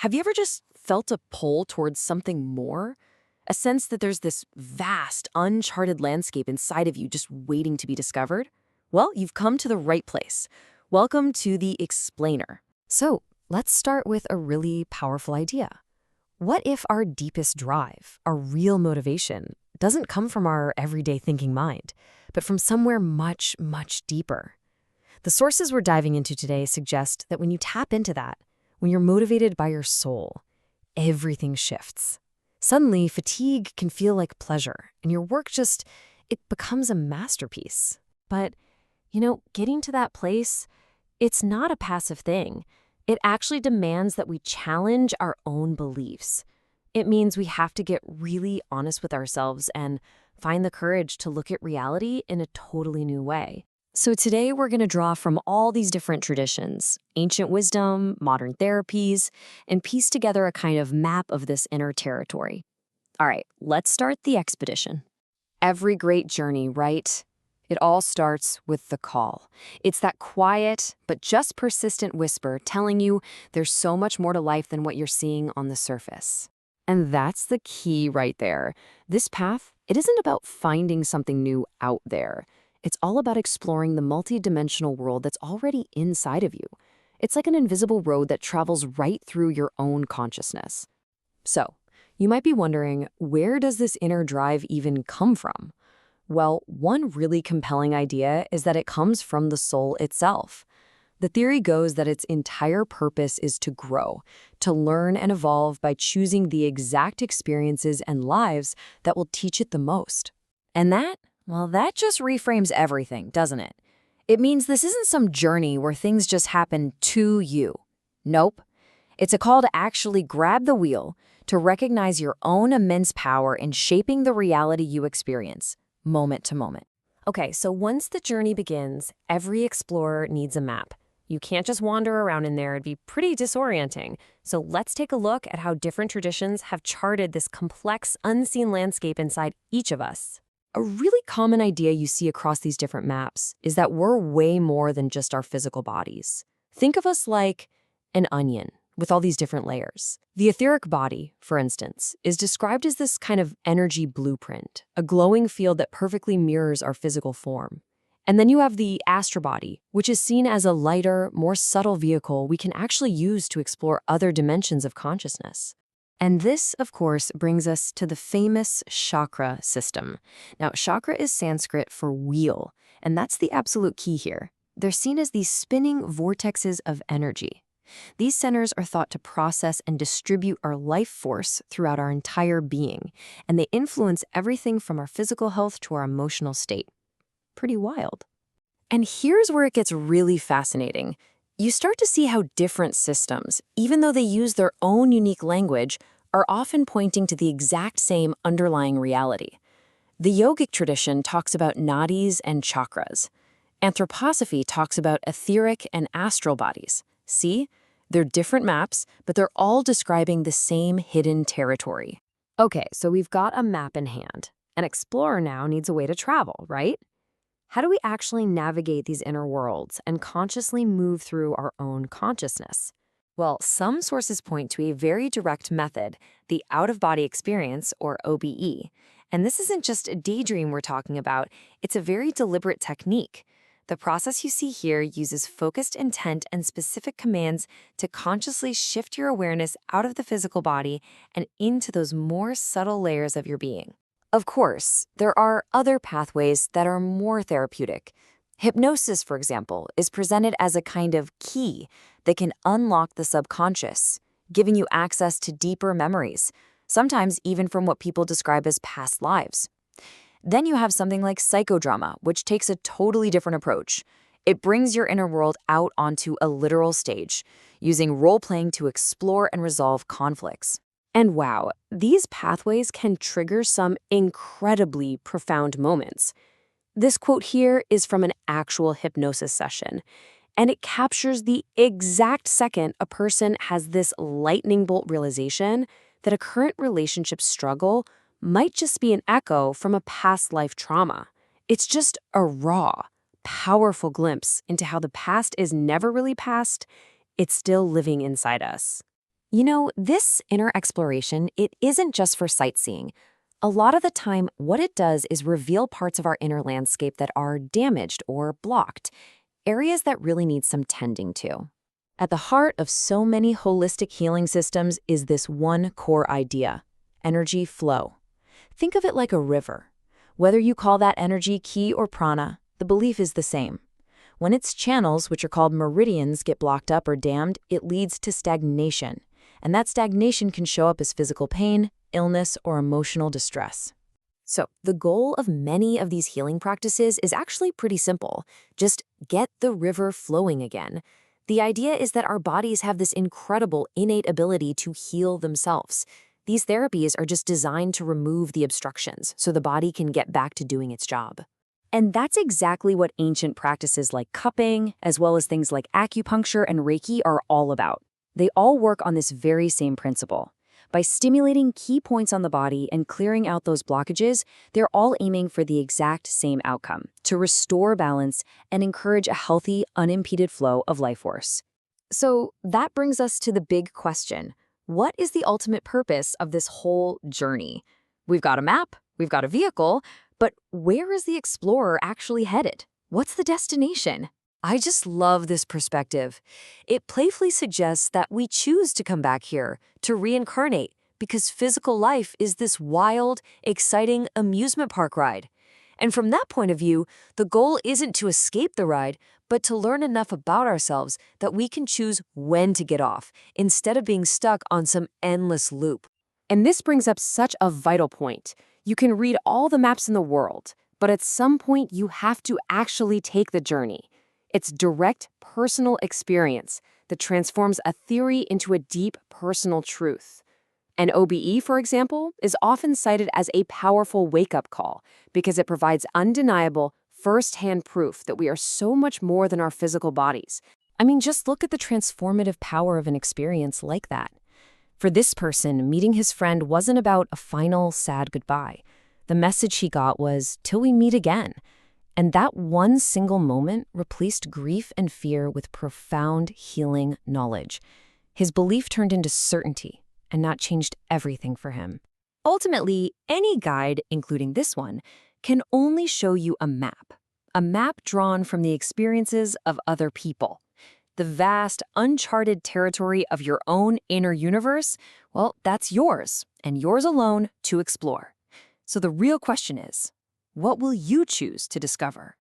Have you ever just felt a pull towards something more? A sense that there's this vast, uncharted landscape inside of you just waiting to be discovered? Well, you've come to the right place. Welcome to The Explainer. So, let's start with a really powerful idea. What if our deepest drive, our real motivation, doesn't come from our everyday thinking mind, but from somewhere much, much deeper? The sources we're diving into today suggest that when you tap into that, when you're motivated by your soul, everything shifts. Suddenly, fatigue can feel like pleasure, and your work it becomes a masterpiece. But, getting to that place, it's not a passive thing. It actually demands that we challenge our own beliefs. It means we have to get really honest with ourselves and find the courage to look at reality in a totally new way. So today we're going to draw from all these different traditions, ancient wisdom, modern therapies, and piece together a kind of map of this inner territory. All right, let's start the expedition. Every great journey, right? It all starts with the call. It's that quiet but just persistent whisper telling you there's so much more to life than what you're seeing on the surface. And that's the key right there. This path, it isn't about finding something new out there. It's all about exploring the multidimensional world that's already inside of you. It's like an invisible road that travels right through your own consciousness. So, you might be wondering, where does this inner drive even come from? Well, one really compelling idea is that it comes from the soul itself. The theory goes that its entire purpose is to grow, to learn and evolve by choosing the exact experiences and lives that will teach it the most. And that just reframes everything, doesn't it? It means this isn't some journey where things just happen to you. Nope. It's a call to actually grab the wheel, to recognize your own immense power in shaping the reality you experience, moment to moment. Okay, so once the journey begins, every explorer needs a map. You can't just wander around in there. It'd be pretty disorienting. So let's take a look at how different traditions have charted this complex, unseen landscape inside each of us. A really common idea you see across these different maps is that we're way more than just our physical bodies. Think of us like an onion with all these different layers. The etheric body, for instance, is described as this kind of energy blueprint, a glowing field that perfectly mirrors our physical form. And then you have the astral body, which is seen as a lighter, more subtle vehicle we can actually use to explore other dimensions of consciousness. And this, of course, brings us to the famous chakra system. Now, chakra is Sanskrit for wheel, and that's the absolute key here. They're seen as these spinning vortexes of energy. These centers are thought to process and distribute our life force throughout our entire being, and they influence everything from our physical health to our emotional state. Pretty wild. And here's where it gets really fascinating. You start to see how different systems, even though they use their own unique language, are often pointing to the exact same underlying reality. The yogic tradition talks about nadis and chakras. Anthroposophy talks about etheric and astral bodies. See? They're different maps, but they're all describing the same hidden territory. Okay, so we've got a map in hand. An explorer now needs a way to travel, right? How do we actually navigate these inner worlds and consciously move through our own consciousness? Well, some sources point to a very direct method, the out-of-body experience, or OBE. And this isn't just a daydream we're talking about, it's a very deliberate technique. The process you see here uses focused intent and specific commands to consciously shift your awareness out of the physical body and into those more subtle layers of your being. Of course, there are other pathways that are more therapeutic. Hypnosis, for example, is presented as a kind of key that can unlock the subconscious, giving you access to deeper memories, sometimes even from what people describe as past lives. Then you have something like psychodrama, which takes a totally different approach. It brings your inner world out onto a literal stage, using role-playing to explore and resolve conflicts. And wow, these pathways can trigger some incredibly profound moments. This quote here is from an actual hypnosis session, and it captures the exact second a person has this lightning bolt realization that a current relationship struggle might just be an echo from a past life trauma. It's just a raw, powerful glimpse into how the past is never really past, it's still living inside us. This inner exploration, it isn't just for sightseeing. A lot of the time, what it does is reveal parts of our inner landscape that are damaged or blocked, areas that really need some tending to. At the heart of so many holistic healing systems is this one core idea: energy flow. Think of it like a river. Whether you call that energy ki or prana, the belief is the same. When its channels, which are called meridians, get blocked up or dammed, it leads to stagnation. And that stagnation can show up as physical pain, illness, or emotional distress. So, the goal of many of these healing practices is actually pretty simple. Just get the river flowing again. The idea is that our bodies have this incredible innate ability to heal themselves. These therapies are just designed to remove the obstructions so the body can get back to doing its job. And that's exactly what ancient practices like cupping, as well as things like acupuncture and Reiki, are all about. They all work on this very same principle. By stimulating key points on the body and clearing out those blockages, they're all aiming for the exact same outcome: to restore balance and encourage a healthy, unimpeded flow of life force. So that brings us to the big question: what is the ultimate purpose of this whole journey? We've got a map, we've got a vehicle, but where is the explorer actually headed? What's the destination? I just love this perspective. It playfully suggests that we choose to come back here, to reincarnate, because physical life is this wild, exciting amusement park ride. And from that point of view, the goal isn't to escape the ride, but to learn enough about ourselves that we can choose when to get off, instead of being stuck on some endless loop. And this brings up such a vital point. You can read all the maps in the world, but at some point you have to actually take the journey. It's direct, personal experience that transforms a theory into a deep, personal truth. And OBE, for example, is often cited as a powerful wake-up call because it provides undeniable, first-hand proof that we are so much more than our physical bodies. I mean, just look at the transformative power of an experience like that. For this person, meeting his friend wasn't about a final, sad goodbye. The message he got was, "Till we meet again." And that one single moment replaced grief and fear with profound healing knowledge. His belief turned into certainty, and that changed everything for him. Ultimately, any guide, including this one, can only show you a map drawn from the experiences of other people. The vast, uncharted territory of your own inner universe, well, that's yours, and yours alone to explore. So the real question is, what will you choose to discover?